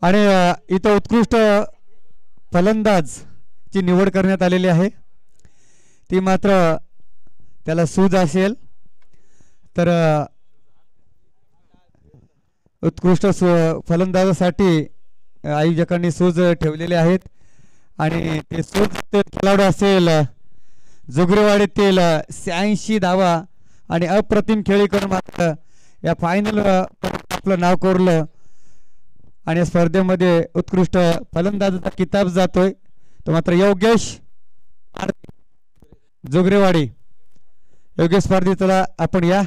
आणि इथं उत्कृष्ट फलंदाज ची निवड करण्यात आलेली आहे. ती मात्र त्याला सूज असेल तर उत्कृष्ट फलंदाजासाठी आयोजकांनी सूज ठेवलेले आहेत आणि ते सूज खेळाडू असेल जोगरेवाडीतील 86 धावा आणि अप्रतिम खेळी करून मात्र या फायनल आपलं नाव कोरलं आणि स्पर्धेमध्ये उत्कृष्ट फलंदाजाचा किताब जातोय तो मात्र योगेश जोगरेवाडी. योगेश स्पर्धी चला आपण या,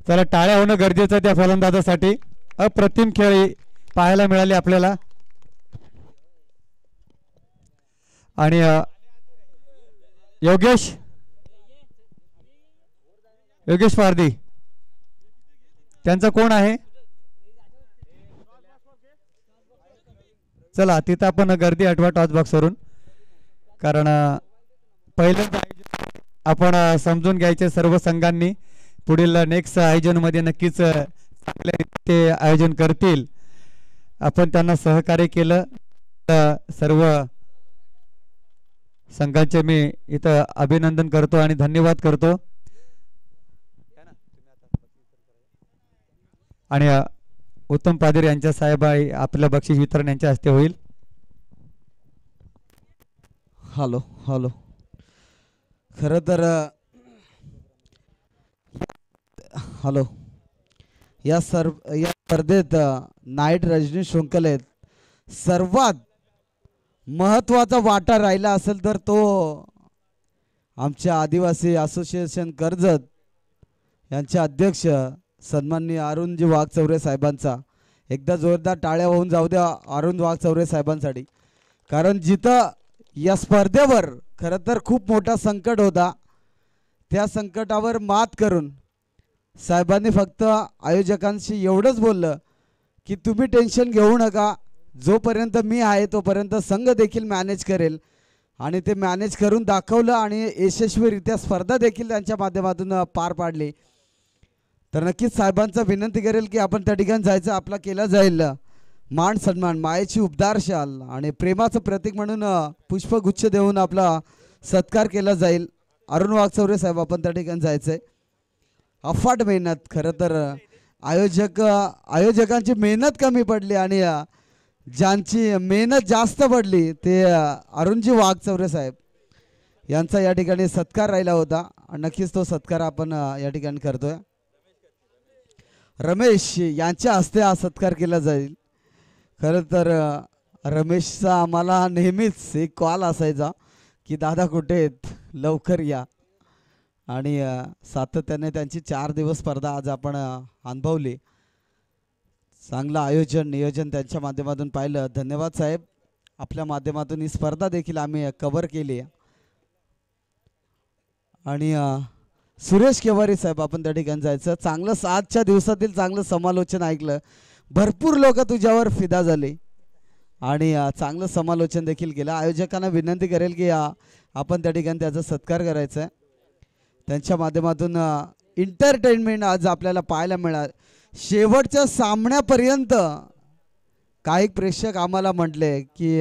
चला टाळ्या होणं गरजेचं त्या फलंदाजासाठी. अप्रतिम खेळी पाहायला मिळाली आपल्याला आणि योगेश स्पर्धी त्यांचा कोण आहे. चला तिथं आपण गर्दी हटवा टॉस बॉक्सवरून, कारण पहिल्यांदा आपण समजून घ्यायचे सर्व संघांनी पुढील नेक्स्ट आयोजनमध्ये नक्कीच चांगले ते आयोजन करतील. आपण त्यांना सहकार्य केलं तर सर्व संघांचे मी इथं अभिनंदन करतो आणि धन्यवाद करतो. आणि उत्तम पादरी यांच्या साहेब आपलं बक्षीस वितरण यांच्या हस्ते होईल. Hello hello. खरं तर हॅलो या स्पर्धेत नाईट रजनी शृंखलेत सर्वात महत्त्वाचा वाटा राहिला असेल तर तो आमच्या आदिवासी असोसिएशन कर्जत यांचे अध्यक्ष सन्माननीय अरुणजी वाघचौरे साहेबांचा. एकदा जोरदार टाळ्या होऊन जाऊ द्या अरुण वाघचौरे साहेबांसाठी, कारण जिथं या स्पर्धेवर खरं तर खूप मोठा संकट होता त्या संकटावर मात करून साहेबांनी फक्त आयोजकांशी एवढंच बोललं की तुम्ही टेन्शन घेऊ नका, जोपर्यंत मी आहे तोपर्यंत संघ देखील मॅनेज करेल. आणि ते मॅनेज करून दाखवलं आणि यशस्वीरित्या स्पर्धा देखील त्यांच्या माध्यमातून पार पाडली. तर नक्कीच साहेबांचा विनंती करेल की आपण त्या ठिकाणी जायचं, आपला केला जाईल मान सन्मान, मायेची उबदार शाल आणि प्रेमाचं प्रतीक म्हणून पुष्पगुच्छ देऊन आपला सत्कार केला जाईल. अरुण वाघचौरे साहेब आपण त्या ठिकाणी जायचंय. अफाट मेहनत, खरं तर आयोजकांची मेहनत कमी पडली आणि ज्यांची मेहनत जास्त पडली ते अरुणजी वाघचौरे साहेब यांचा या ठिकाणी सत्कार राहिला होता. नक्कीच तो सत्कार आपण या ठिकाणी करतोय. रमेश यांच्या हस्ते हा सत्कार केला जाईल. खरं तर रमेशचा आम्हाला नेहमीच एक कॉल असायचा की दादा कुठे आहेत, लवकर या. आणि सातत्याने त्यांची 4 दिवस स्पर्धा आज आपण अनुभवली. चांगलं आयोजन नियोजन त्यांच्या माध्यमातून पाहिलं. धन्यवाद साहेब. आपल्या माध्यमातून ही स्पर्धा देखील आम्ही कव्हर केली. आणि सुरेश केवारी साहेब आपण त्या ठिकाणी जायचं. चांगलं 7च्या दिवसातील चांगलं समालोचन ऐकलं. भरपूर लोक तुझ्यावर फिदा झाले आणि चांगलं समालोचन देखील केलं. आयोजकांना विनंती करेल की आपण त्या ठिकाणी त्याचा सत्कार करायचा आहे. त्यांच्या माध्यमातून एंटरटेनमेंट आज आपल्याला पाहायला मिळालं. शेवटच्या सामन्यापर्यंत काही प्रेक्षक आम्हाला म्हटले की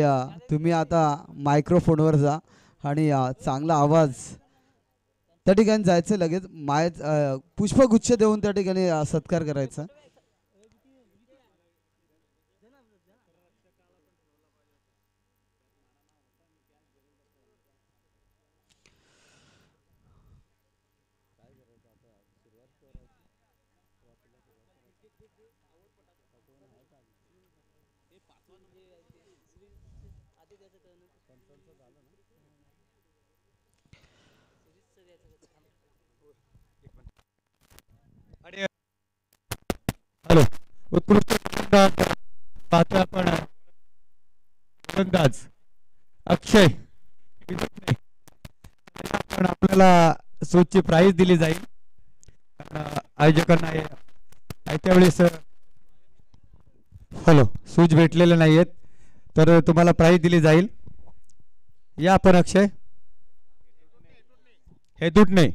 तुम्ही आता मायक्रोफोनवर जा आणि चांगला आवाज त्या ठिकाणी जायचं, लगेच पुष्पगुच्छ देऊन त्या ठिकाणी सत्कार करायचा. हॅलो. उत्कृष्ट पाहतो आपण फलंदाज अक्षय. पण आपल्याला सूजची प्राइज दिली जाईल. आयोजकांना आयत्या वेळेस हॅलो सूज भेटलेले नाहीयेत तर तुम्हाला प्राइज दिली जाईल. या आपण अक्षय. हे दुटणे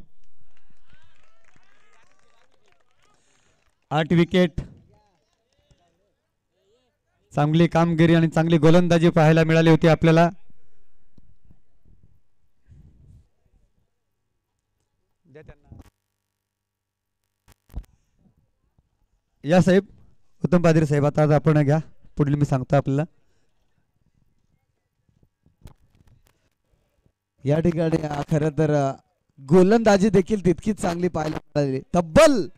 8 विकेट. चांगली कामगिरी आणि चांगली गोलंदाजी पाहायला मिळाली होती आपल्याला. या साहेब, उत्तम पादरी साहेब, आता आपण घ्या पुढील मी सांगतो आपल्याला. या ठिकाणी खरं तर गोलंदाजी देखील तितकीच चांगली पाहायला मिळाली. तब्बल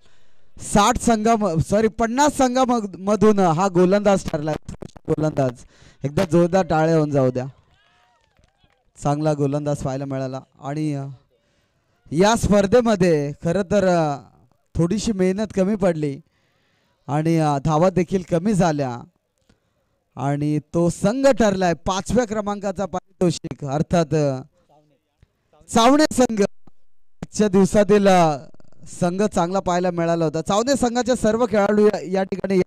50 संघामधून हा गोलंदाज ठरला. गोलंदाज एकदा जोरदार टाळ्या होऊन जाऊ द्या. चांगला गोलंदाज पाहायला मिळाला. आणि या स्पर्धेमध्ये खरं तर थोडीशी मेहनत कमी पडली आणि धावा देखील कमी झाल्या आणि तो संघ ठरलाय 5व्या क्रमांकाचा पारितोषिक, अर्थात चावणे संघ. आजच्या दिवसातील संघ चांगला पाहायला मिळाला होता. चावणे संघाचे सर्व खेळाडू या ठिकाणी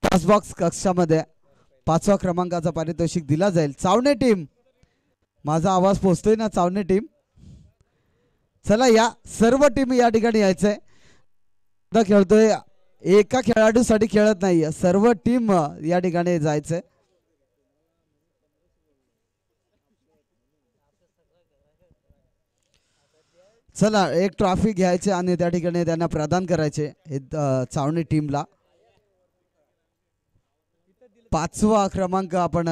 टॉस बॉक्स कक्षामध्ये 5व्या क्रमांकाचा पारितोषिक दिला जाईल. चावणे टीम, माझा आवाज पोहोचतोय ना? चावणे टीम, चला या सर्व टीम या ठिकाणी यायचंय. खेळतोय, एका खेळाडूसाठी खेळत नाहीये, सर्व टीम या ठिकाणी जायचंय. चला एक ट्रॉफी घ्यायचे आणि त्या ठिकाणी त्यांना प्रदान करायचे चावणी टीमला. 5वा क्रमांक आपण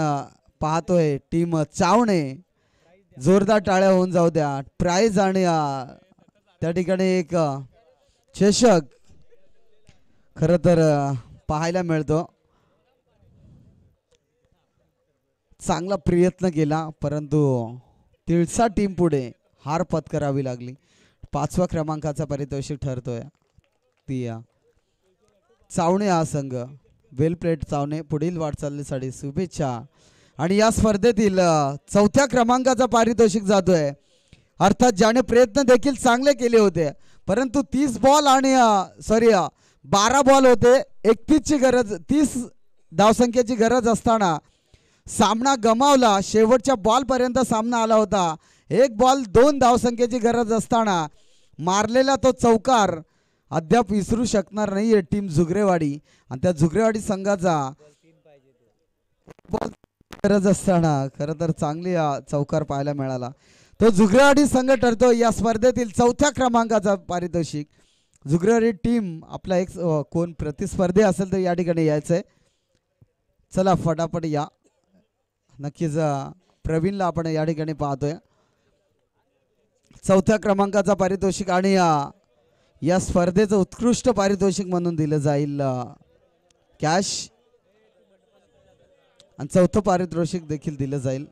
पाहतोय टीम चावणे. जोरदार टाळ्या होऊन जाऊ द्या. प्राइज आणि त्या ठिकाणी एक चषक खरं तर पाहायला मिळतो. चांगला प्रयत्न केला परंतु तिळसा टीम पुढे हार पत्करावी लागली. 5व्या क्रमांकाचा पारितोषिक ठरतोय ती चावणे हा संघ. वेल प्लेट चावणे, पुढील वाटचालीसाठी शुभेच्छा. आणि या स्पर्धेतील 4थ्या क्रमांकाचा पारितोषिक जातोय, अर्थात ज्याने प्रयत्न देखील चांगले केले होते परंतु 30 बॉल आणि 12 बॉल होते, 31ची गरज, 30 धावसंख्येची गरज असताना सामना गमावला. शेवटच्या बॉल पर्यंत सामना आला होता. 1 बॉल 2 धावसंख्येची गरज असताना मारलेला तो चौकार अद्याप विसरू शकणार नाहीये टीम झुगरेवाडी. आणि त्या झुगरेवाडी संघाचा बॉल गरज असताना खरं तर चांगली चौकार पाहायला मिळाला. तो झुगरेवाडी संघ ठरतो या स्पर्धेतील 4थ्या क्रमांकाचा पारितोषिक. झुगरेवाडी टीम आपला एक कोण प्रतिस्पर्धी असेल तर या ठिकाणी यायचंय. चला फटाफट या. नक्कीच प्रवीणला आपण या ठिकाणी पाहतोय. 4थ्या क्रमांकाचा पारितोषिक आणि या स्पर्धेचं उत्कृष्ट पारितोषिक म्हणून दिलं जाईल कॅश, आणि 4थं पारितोषिक देखील दिलं जाईल.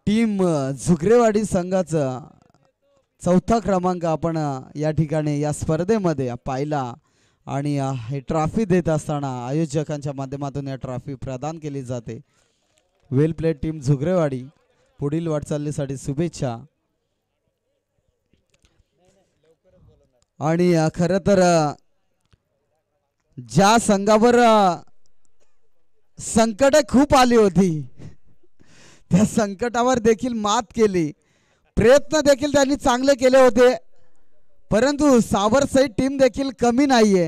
टीम झुगरेवाडी संघाचा 4था क्रमांक आपण या ठिकाणी या स्पर्धेमध्ये पाहिला. आणि हे ट्रॉफी देत असताना आयोजकांच्या माध्यमातून या ट्रॉफी प्रदान केली जाते. वेल प्लेट टीम झुगरेवाडी, पुढील वाटचालीसाठी शुभेच्छा. आणि खरं तर ज्या संघावर संकट खूप आली होती त्या संकटावर देखील मात केली. प्रयत्न देखील त्यांनी चांगले केले होते परंतु सावरसाई टीम देखील कमी नाहीये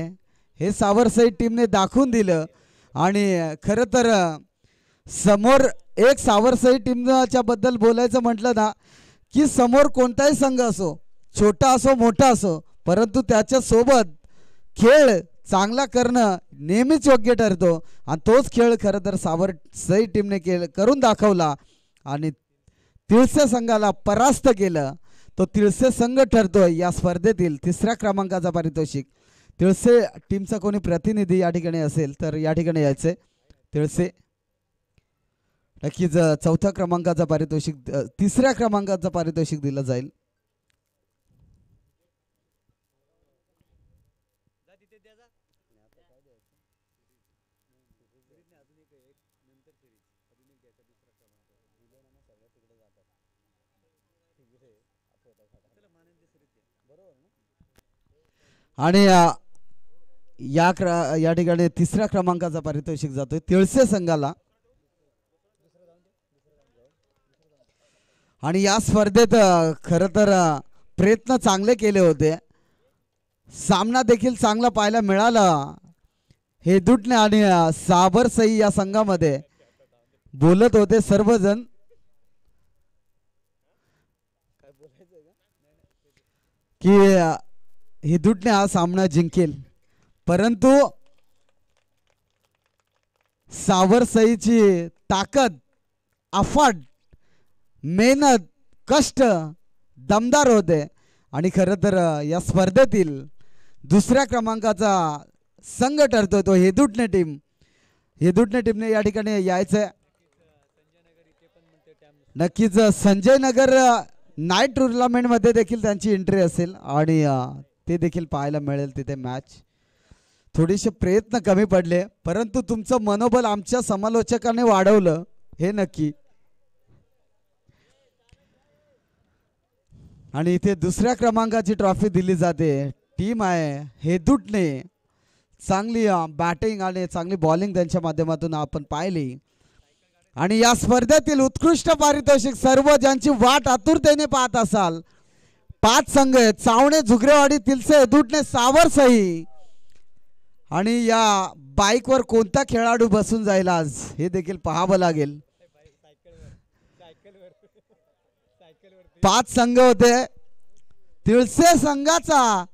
हे सावरसाई टीमने दाखवून दिलं. आणि खरं तर समोर एक सावरसाई टीमच्या बद्दल बोलायचं म्हटलं ना की समोर कोणताही संघ असो, छोटा असो मोठा असो, परंतु त्याच्या सोबत खेळ चांगला करणं नेहमीच योग्य ठरतो. आणि तोच खेळ खरं तर सावरसाई टीमने करून दाखवला आणि तिळसे संघाला परास्त केलं. तो तिळसे संघ ठरतोय या स्पर्धेतील 3ऱ्या क्रमांकाचा पारितोषिक. तिळसे टीमचा कोणी प्रतिनिधी या ठिकाणी असेल तर या ठिकाणी यायचे. तिळसे नक्कीच 4थ्या क्रमांकाचा पारितोषिक 3ऱ्या क्रमांकाचा पारितोषिक दिलं जाईल. आणि या ठिकाणी 3ऱ्या क्रमांकाचा पारितोषिक जातोय तिळसे संघाला. आणि या स्पर्धेत खरं तर प्रयत्न चांगले केले होते. सामना देखील चांगला पाहायला मिळाला. हेदुटणे आणि साबरसई या संघामध्ये बोलत होते सर्वजण की हेदुटणे हा सामना जिंकेल, परंतु सावरसईची ताकद, अफाट मेहनत, कष्ट दमदार होते. आणि खरं तर या स्पर्धेतील दुसऱ्या क्रमांकाचा संघ ठरतोय तो हेदुटणे टीम. हेदुटणे टीमने या ठिकाणी यायचंय. नक्कीच संजय नगर नाईट टुर्नामेंट मध्ये देखील त्यांची एंट्री असेल आणि ते देखील पाहायला मिळेल तिथे मॅच. थोडेसे प्रयत्न कमी पडले, परंतु तुमचं मनोबल आमच्या समालोचकाने वाढवलं हे नक्की. आणि इथे दुसऱ्या क्रमांकाची ट्रॉफी दिली जाते. टीम आहे हेदुटणे. चांगली बॅटिंग आणि चांगली बॉलिंग त्यांच्या माध्यमातून आपण पाहिली. आणि या स्पर्धेतील उत्कृष्ट पारितोषिक सर्व ज्यांची वाट आतुरतेने पाहत असाल, 5 संघ आहेत. चावणे, झुगरेवाडी, तिलसे, हेदुटणे, सावरसई. आणि या बाईकवर कोणता खेळाडू बसून जाईल आज हे देखील पाहावं लागेल. 5 संघ होते. तिळसे संघाचा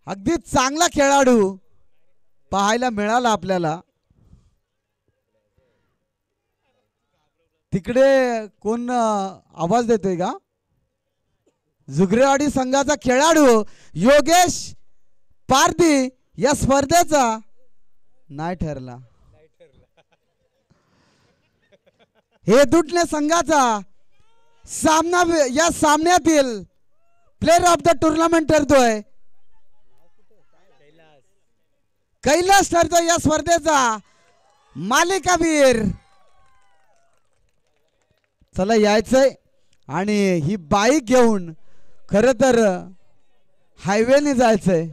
अगदी चांगला खेळाडू पाहायला मिळाला आपल्याला. तिकडे कोण आवाज देतोय का? झुगरेवाडी संघाचा खेळाडू योगेश पारधी या स्पर्धेचा नाही ठरला. हेदुटणे संघाचा सामना या सामन्यातील प्लेयर ऑफ द टुर्नामेंट ठरतोय. कैलास ठरतोय या स्पर्धेचा मालिकावीर. चला यायचंय आणि ही बाईक घेऊन खरं तर हायवेने जायचंय.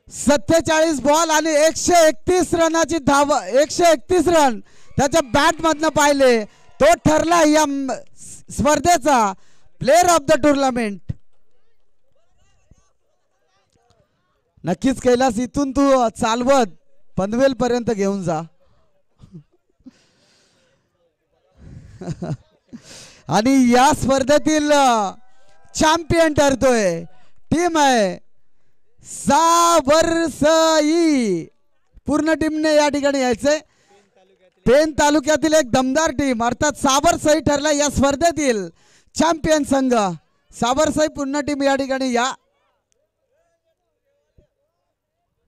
47 बॉल आणि 131 रनाची धाव, 131 रन त्याच्या बॅट मधनं पाहिले. तो ठरला या स्पर्धेचा प्लेयर ऑफ द टुर्नामेंट. नक्कीच कैलास, इथून तू चालवत पनवेल पर्यंत घेऊन जा. आणि या स्पर्धेतील चॅम्पियन ठरतोय टीम आहे सावरसई. पूर्ण टीमने या ठिकाणी यायचंय. पेन तालुक्यातील एक दमदार टीम अर्थात सावरसई ठरला या स्पर्धेतील चॅम्पियन संघ. सावरसई पूर्ण टीम या ठिकाणी या.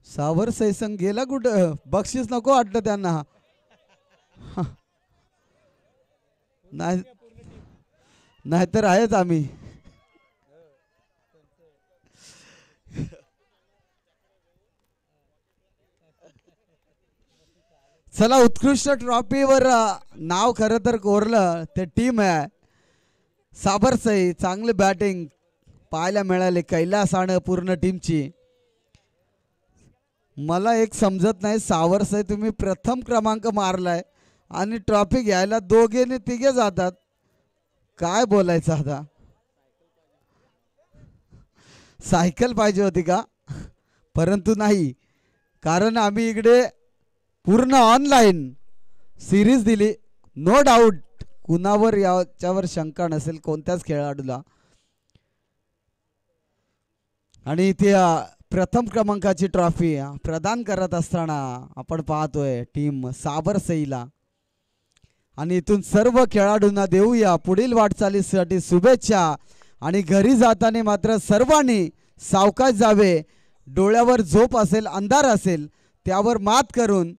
सावरसई संघ गेला कुठं? बक्षीस नको वाटलं त्यांना. नाहीतर आहेच आम्ही. चला, उत्कृष्ट ट्रॉफीवर नाव खरं तर कोरलं ते टीम आहे सावरसई. चांगली बॅटिंग पाहायला मिळाली कैलास आणि पूर्ण टीमची. मला एक समजत नाही, सावरसई तुम्ही प्रथम क्रमांक मारलाय आणि ट्रॉफी घ्यायला दोघेने तिघे जातात. काय बोलायचं आता? सायकल पाहिजे होती का? परंतु नाही, कारण आम्ही इकडे पूर्ण ऑनलाईन सिरीज दिली. नो डाऊट कुणावर याच्यावर शंका नसेल, कोणत्याच खेळाडूला. आणि इथे प्रथम क्रमांकाची ट्रॉफी प्रदान करत असताना आपण पाहतोय टीम सावरसईला. आणि इथून सर्व खेळाडूंना देऊया पुढील वाटचालीसाठी शुभेच्छा. आणि घरी जाताना मात्र सर्वांनी सावकाश जावे. डोळ्यावर झोप असेल, अंधार असेल, त्यावर मात करून